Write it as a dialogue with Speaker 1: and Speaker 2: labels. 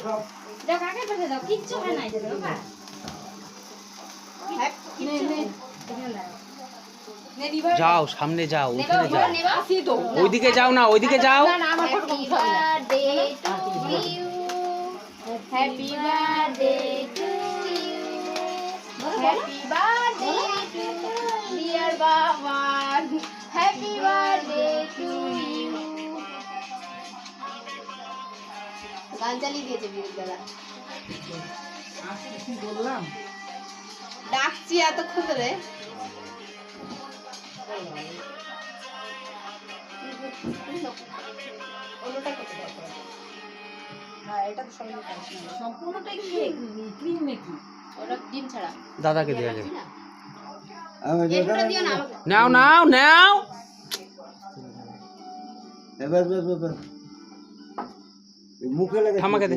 Speaker 1: দাও কাকে পাশে দাও কিচ্ছু হয় না এটা বাবা
Speaker 2: যাও সামনে যাও ওইখানে যাও ওইদিকে যাও না ওইদিকে যাও
Speaker 1: happy birthday to you happy birthday to dear বাবা হ্যাপি বার্থডে টু ইউ গান চালিয়ে দিয়েছে বিরুদ্ধরা
Speaker 3: বললাম
Speaker 1: ডাকছি এতক্ষণ ধরে
Speaker 3: সম্পূর্ণটাই ক্রিম নাকি
Speaker 1: ওটা ডিম ছাড়া
Speaker 2: দাদাকে দেওয়া যাবে
Speaker 1: এটা দিও না
Speaker 2: নাও নাও নাও
Speaker 4: মুখে লাগে
Speaker 2: থামাকে